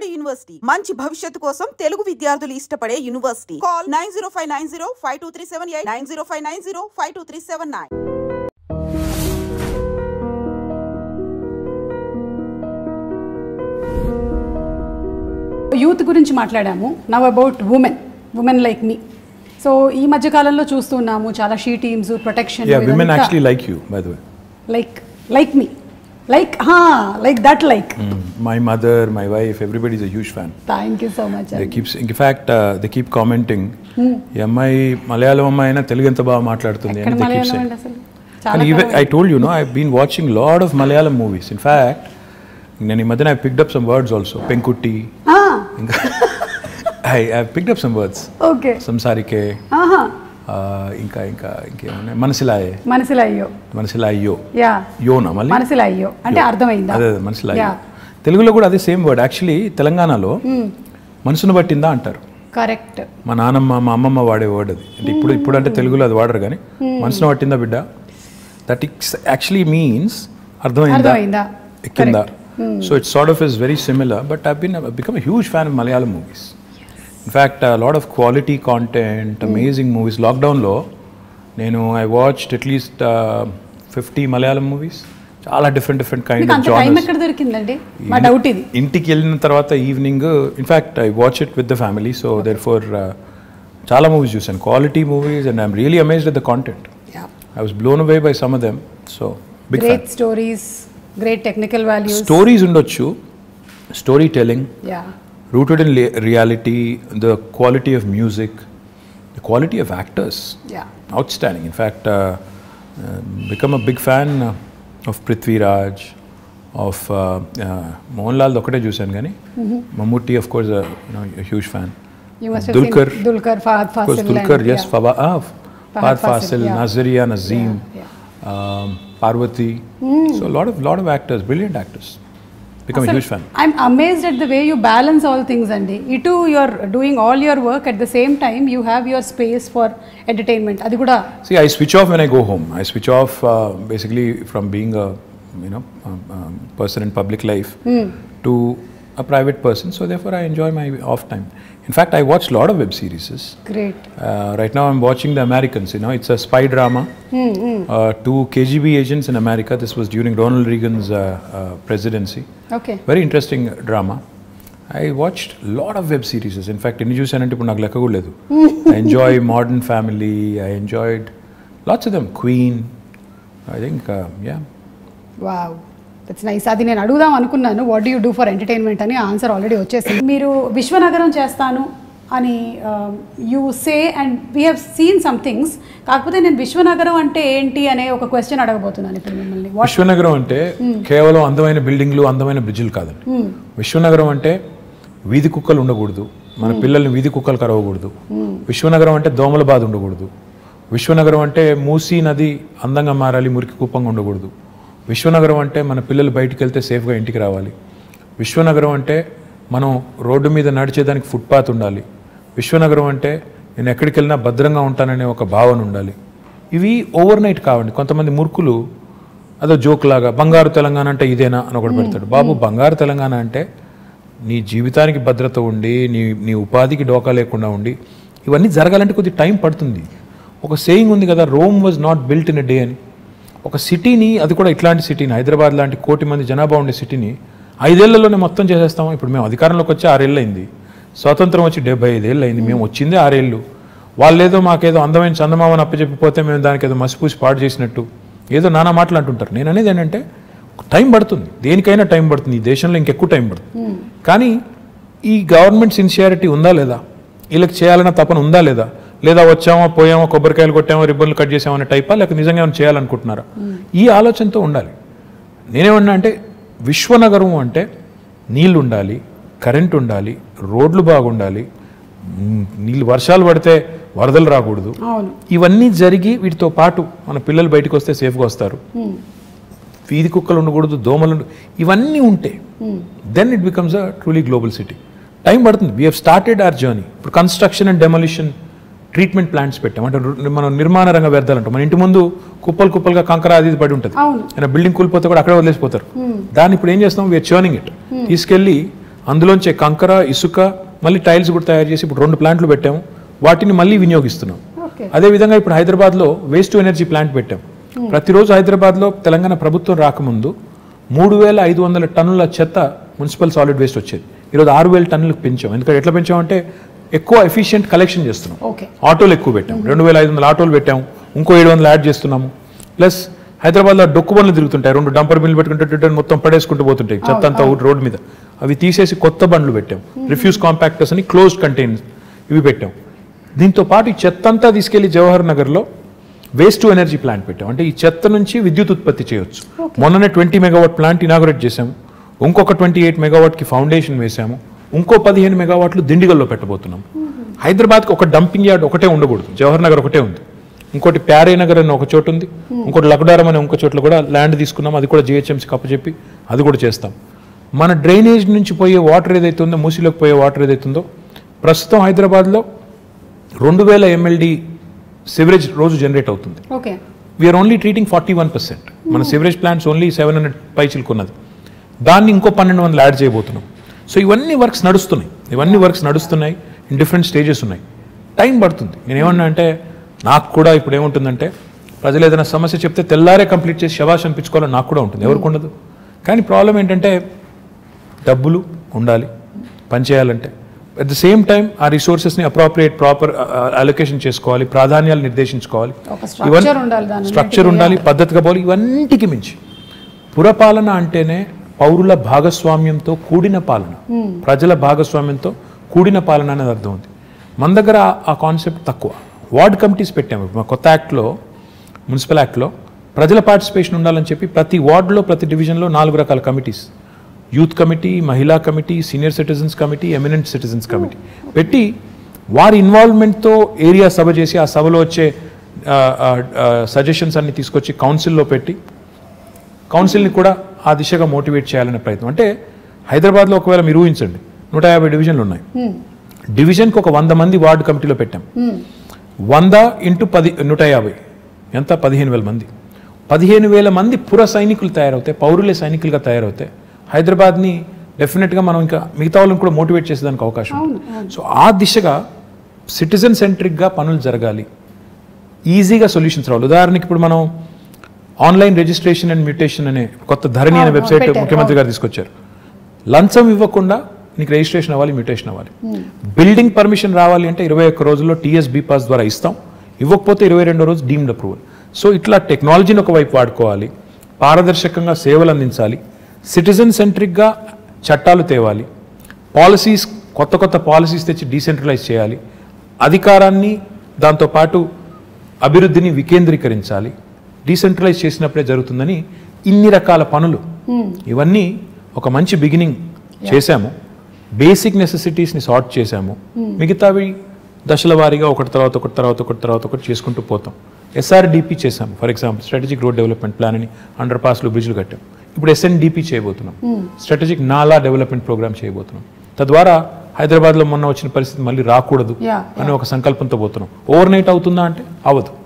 Palnadu university మంచి భవిష్యత్తు కోసం తెలుగు విద్యార్థులు ఇష్టపడే యూనివర్సిటీ. కాల్ 9059052378 9059052379. యూత్ గురించి మాట్లాడాము. Now about women like me. So ఈ మధ్య కాలంలో చూస్తున్నాము చాలా she teams, protection. Yeah, women actually like you, by the way. Like me. Like that. My mother, my wife, everybody is a huge fan. Thank you so much. In fact, they keep commenting. ఈ అమ్మాయి మలయాళం అమ్మాయి అయినా తెలుగు ఎంత బాగా మాట్లాడుతుంది అని they keep saying. And even I told you, no, I've been watching lot of Malayalam movies. In fact, నేను ఈ మధ్యన I picked up some words also. Penkutti. I've picked up some words. Okay. సంసారికే. ఇంకా ఇంకేమన్నా మనసిలాయో యోనా మళ్ళీ మనసిలాయో అంటే అర్థమైందా? అదే మనసిలాయో. తెలుగులో కూడా అదే సేమ్ వర్డ్. యాక్చువల్లీ తెలంగాణలో మనసును బట్టిందా అంటారు. కరెక్ట్. మా నాన్నమ్మ మా అమ్మమ్మ వాడే వర్డ్ అది. అంటే ఇప్పుడు అంటే తెలుగులో అది వాడరు కానీ మనసును పట్టిందా బిడ్డ, దట్ యాక్చువల్లీ మీన్స్ అర్థమైందా ఎక్కిందా. So it's sort of is very similar. But I become a huge fan of Malayalam movies. In fact, a lot of quality content, amazing movies. Lockdown lo, I watched at least 50 Malayalam movies. Chaala different kind of genres. Time ekkada dorikindandi? Ma doubt idi. Intiki ellina tarvata evening, in fact, I watch it with the family. So therefore, chaala movies chusanu, quality movies, and I'm really amazed at the content. Yeah. I was blown away by some of them. So big fan. Great stories, great technical values. Stories undochu, storytelling. Yeah. Rooted in reality, the quality of music, the quality of actors. Yeah. Outstanding. In fact, become a big fan of Prithvi Raj, of Mohanlal Dokate Jusan Gani. Mammootty, of course, a huge fan. You must have Dulquer, seen Dulquer, Fahad Fasil. Of course, Dulquer, yes. Yeah. Fahad Fasil, yeah. Nazariya, Nazim, Yeah. Parvati. So a lot of actors, brilliant actors. Become a huge fan. I'm amazed at the way you balance all things, Andy. You're doing all your work at the same time. You have your space for entertainment. Adi kuda. See, I switch off when I go home. I switch off basically from being a person in public life to a private person. So therefore, I enjoy my off time. In fact, I watch a lot of web series. Great. Right now, I'm watching The Americans. It's a spy drama. 2 KGB agents in America. This was during Ronald Reagan's presidency. Okay. Very interesting drama. I watched a lot of web series. In fact, I enjoy Modern Family. I enjoyed lots of them. Queen. I think, yeah. Wow. That's nice. అది నేను అడుగుదాం అనుకున్నాను, what do you do for entertainment అని. Answer already వచ్చేసింది. మీరు విశ్వనగరం చేస్తాను అని you say, and we have seen some things. కాకపోతే నేను విశ్వనగరం అంటే ఏంటి అనే ఒక క్వశ్చన్ అడగబోతున్నాను ఇప్పుడు మిమ్మల్ని. విశ్వనగరం అంటే కేవలం అందమైన బిల్డింగ్లు, అందమైన బ్రిడ్జిలు కాదండి. విశ్వనగరం అంటే వీధి కుక్కలు ఉండకూడదు, మన పిల్లల్ని వీధి కుక్కలు కరవకూడదు. విశ్వనగరం అంటే దోమల బాధ ఉండకూడదు. విశ్వనగరం అంటే మూసీ నది అందంగా మారాలి, మురికి కుప్పంగా ఉండకూడదు. విశ్వనగరం అంటే మన పిల్లలు బయటికి వెళ్తే సేఫ్గా ఇంటికి రావాలి. విశ్వనగరం అంటే మనం రోడ్డు మీద నడిచేదానికి ఫుట్పాత్ ఉండాలి. విశ్వనగరం అంటే నేను ఎక్కడికి వెళ్ళినా భద్రంగా ఉంటాననే ఒక భావన ఉండాలి. ఇవి ఓవర్ నైట్ కావండి. కొంతమంది మూర్ఖులు అదో జోక్ లాగా బంగారు తెలంగాణ అంటే ఇదేనా అని ఒకటి పెడతాడు. బాబు, బంగారు తెలంగాణ అంటే నీ జీవితానికి భద్రత ఉండి, నీ ఉపాధికి డోకా లేకుండా ఉండి, ఇవన్నీ జరగాలంటే కొద్ది టైం పడుతుంది. ఒక సేయింగ్ ఉంది కదా, Rome was not built in a day అని. ఒక సిటీని, అది కూడా ఇట్లాంటి సిటీని, హైదరాబాద్ లాంటి 1 కోటి మంది జనాభా ఉండే సిటీని 5 ఏళ్లలోనే మొత్తం చేసేస్తాం. ఇప్పుడు మేము అధికారంలోకి వచ్చి 6 ఏళ్ళు అయింది, స్వాతంత్రం వచ్చి 75 ఏళ్ళు అయింది, మేము వచ్చిందే 6 ఏళ్ళు. వాళ్ళేదో మాకేదో అందమైన చందమామని అప్పచెప్పిపోతే మేము దానికి ఏదో మసిపూసి పాడు చేసినట్టు ఏదో నానా మాటలు అంటుంటారు. నేను అనేది ఏంటంటే టైం పడుతుంది, దేనికైనా టైం పడుతుంది. ఈ దేశంలో ఇంకెక్కువ టైం పడుతుంది. కానీ ఈ గవర్నమెంట్ సిన్సియారిటీ ఉందా లేదా, వీళ్ళకి చేయాలన్న తపన ఉందా లేదా, లేదా వచ్చామో పోయామో కొబ్బరికాయలు కొట్టామో రిబ్బన్లు కట్ చేసామో అనే టైపా, లేక నిజంగా ఏమైనా చేయాలనుకుంటున్నారా, ఈ ఆలోచనతో ఉండాలి. నేనేమన్నా అంటే విశ్వనగరం అంటే నీళ్ళు ఉండాలి, కరెంట్ ఉండాలి, రోడ్లు బాగుండాలి, నీళ్ళు వర్షాలు పడితే వరదలు రాకూడదు. ఇవన్నీ జరిగి వీటితో పాటు మన పిల్లలు బయటకు వస్తే సేఫ్గా వస్తారు, వీధి కుక్కలు ఉండకూడదు, దోమలు ఇవన్నీ ఉంటే then it becomes a truly global city. Time పడుతుంది. We have started our journey. ఇప్పుడు construction and demolition treatment plants పెట్టాం. అంటే మనం నిర్మాణ రంగ వ్యర్థాలు అంటాం. మన ఇంటి ముందు కుప్పలుగా కంకర అది పడి ఉంటుంది. బిల్డింగ్ కూలిపోతే కూడా అక్కడే వదిలేసిపోతారు. దాన్ని ఇప్పుడు ఏం చేస్తాం, వీఆర్ చర్నింగ్ ఇట్. తీసుకెళ్ళి అందులోంచే కంకర, ఇసుక, మళ్ళీ టైల్స్ కూడా తయారు చేసి ఇప్పుడు 2 ప్లాంట్లు పెట్టాము. వాటిని మళ్ళీ వినియోగిస్తున్నాం. అదేవిధంగా ఇప్పుడు హైదరాబాద్లో వేస్ట్ టు ఎనర్జీ ప్లాంట్ పెట్టాం. ప్రతిరోజు హైదరాబాద్లో తెలంగాణ ప్రభుత్వం రాకముందు 3,500 టన్నుల చెత్త మున్సిపల్ సాలిడ్ వేస్ట్ వచ్చేది. ఈరోజు 6,000 టన్నులకు పెంచాం. ఎందుకంటే ఎట్లా పెంచామంటే ఎక్కువ ఎఫిషియెంట్ కలెక్షన్ చేస్తున్నాం. ఆటోలు ఎక్కువ పెట్టాం, 2,500 ఆటోలు పెట్టాము, ఇంకో 700 యాడ్ చేస్తున్నాము. ప్లస్ హైదరాబాద్లో డొక్కు బండ్లు తిరుగుతుంటాయి, 2 డంపర్ బిల్లు పెట్టుకుంటే మొత్తం పడేసుకుంటూ పోతుంటాయి చెత్త అంతా రోడ్డు మీద. అవి తీసేసి కొత్త బండ్లు పెట్టాం, రిఫ్యూజ్ కాంపాక్టర్స్ అని క్లోజ్డ్ కంటైనర్స్ ఇవి పెట్టాం. దీంతో పాటు ఈ చెత్త అంతా తీసుకెళ్లి జవహర్ నగర్లో వేస్ట్ టు ఎనర్జీ ప్లాంట్ పెట్టాం. అంటే ఈ చెత్త నుంచి విద్యుత్ ఉత్పత్తి చేయొచ్చు. మొన్ననే 20 మెగావాట్ ప్లాంట్ ఇనాగరేట్ చేశాము. ఇంకొక 28 మెగావాట్కి ఫౌండేషన్ వేశాము. ఇంకో 15 మెగావాట్లు దిండిగల్లో పెట్టబోతున్నాం. హైదరాబాద్కి ఒక డంపింగ్ యార్డ్ ఒకటే ఉండకూడదు, జవహర్ నగర్ ఒకటే ఉంది. ఇంకోటి ప్యారే నగర్ అని ఒక చోటు ఉంది, ఇంకోటి లక్డారం అనే ఇంకో చోట్ల కూడా ల్యాండ్ తీసుకున్నాం. అది కూడా జిహెచ్ఎంసీకి అప్పచెప్పి అది కూడా చేస్తాం. మన డ్రైనేజ్ నుంచి పోయే వాటర్ ఏదైతే ఉందో, మూసీలోకి పోయే వాటర్ ఏదైతే ఉందో, ప్రస్తుతం హైదరాబాద్లో 2,000 MLD సివరేజ్ రోజు జనరేట్ అవుతుంది. We are only treating 41%. మన సివరేజ్ ప్లాంట్స్ ఓన్లీ 700 పైచిలుకున్నది. దాన్ని ఇంకో 1,200 యాడ్ చేయబోతున్నాం. సో ఇవన్నీ వర్క్స్ నడుస్తున్నాయి. ఇన్ డిఫరెంట్ స్టేజెస్ ఉన్నాయి. టైం పడుతుంది. నేనేమన్నా అంటే నాకు కూడా ఇప్పుడు ఏముంటుందంటే ప్రజలు ఏదైనా సమస్య చెప్తే తెల్లారే కంప్లీట్ చేసి శబాష్ అనిపించుకోవాలని నాకు కూడా ఉంటుంది, ఎవరికి ఉండదు. కానీ ప్రాబ్లం ఏంటంటే డబ్బులు ఉండాలి పనిచేయాలంటే. అట్ ద సేమ్ టైం ఆ రిసోర్సెస్ని ప్రాపర్ అలొకేషన్ చేసుకోవాలి, ప్రాధాన్యాలు నిర్దేశించుకోవాలి, స్ట్రక్చర్ ఉండాలి, పద్ధతిగా పోవాలి. ఇవన్నిటికి మించి పురపాలన అంటేనే పౌరుల భాగస్వామ్యంతో కూడిన పాలన, ప్రజల భాగస్వామ్యంతో కూడిన పాలన అనేది అర్థం ఉంది. మన దగ్గర ఆ కాన్సెప్ట్ తక్కువ. వార్డ్ కమిటీస్ పెట్టాము. మా కొత్త యాక్ట్లో, మున్సిపల్ యాక్ట్లో ప్రజల పార్టిసిపేషన్ ఉండాలని చెప్పి ప్రతి వార్డులో, ప్రతి డివిజన్లో 4 రకాల కమిటీస్, యూత్ కమిటీ, మహిళా committee, senior citizens committee, eminent citizens committee పెట్టి వారి ఇన్వాల్వ్మెంట్తో ఏరియా సభ చేసి ఆ సభలో వచ్చే సజెషన్స్ అన్ని తీసుకొచ్చి కౌన్సిల్లో పెట్టి కౌన్సిల్ని కూడా ఆ దిశగా మోటివేట్ చేయాలనే ప్రయత్నం. అంటే హైదరాబాద్లో ఒకవేళ మీరు ఊహించండి, 150 డివిజన్లు ఉన్నాయి. డివిజన్కి ఒక 100 మంది వార్డు కమిటీలో పెట్టాం. 100 × 10 150 ఎంత? 15,000 మంది. 15,000 మంది పుర సైనికులు తయారవుతాయి, పౌరులే సైనికులుగా తయారవుతాయి. హైదరాబాద్ని డెఫినెట్గా మనం ఇంకా మిగతా వాళ్ళని కూడా మోటివేట్ చేసేదానికి అవకాశం ఉంది. సో ఆ దిశగా సిటిజన్ సెంట్రిక్గా పనులు జరగాలి, ఈజీగా సొల్యూషన్స్ రావాలి. ఉదాహరణకి ఇప్పుడు మనం ఆన్లైన్ రిజిస్ట్రేషన్ అండ్ మ్యూటేషన్ అనే కొత్త ధరణి అనే వెబ్సైట్ ముఖ్యమంత్రి గారు తీసుకొచ్చారు. లంచం ఇవ్వకుండా నీకు రిజిస్ట్రేషన్ అవ్వాలి, మ్యూటేషన్ అవ్వాలి. బిల్డింగ్ పర్మిషన్ రావాలి అంటే 21 రోజుల్లో TSB పాస్ ద్వారా ఇస్తాం. ఇవ్వకపోతే 22వ రోజు డీమ్డ్ అప్రూవల్. సో ఇట్లా టెక్నాలజీని ఒకవైపు వాడుకోవాలి, పారదర్శకంగా సేవలు అందించాలి, సిటిజన్ సెంట్రిక్గా చట్టాలు తేవాలి, పాలసీస్ కొత్త పాలసీస్ తెచ్చి డీసెంట్రలైజ్ చేయాలి, అధికారాన్ని దాంతోపాటు అభివృద్ధిని వికేంద్రీకరించాలి. డీసెంట్రలైజ్ చేసినప్పుడే జరుగుతుందని ఇన్ని రకాల పనులు, ఇవన్నీ ఒక మంచి బిగినింగ్ చేశాము. బేసిక్ నెసెసిటీస్ని సార్ట్ చేశాము. మిగతావి దశల వారీగా ఒకటి తర్వాత ఒకటి చేసుకుంటూ పోతాం. SRDP చేశాము. For example strategic road development plan అని అండర్ పాస్లు, బ్రిడ్జ్లు కట్టాం. ఇప్పుడు SNDP చేయబోతున్నాం, స్ట్రాటజిక్ నాలా డెవలప్మెంట్ ప్రోగ్రామ్ చేయబోతున్నాం. తద్వారా హైదరాబాద్లో మొన్న వచ్చిన పరిస్థితి మళ్ళీ రాకూడదు అనే ఒక సంకల్పంతో పోతున్నాం. ఓవర్ నైట్ అవుతుందా అంటే అవ్వదు.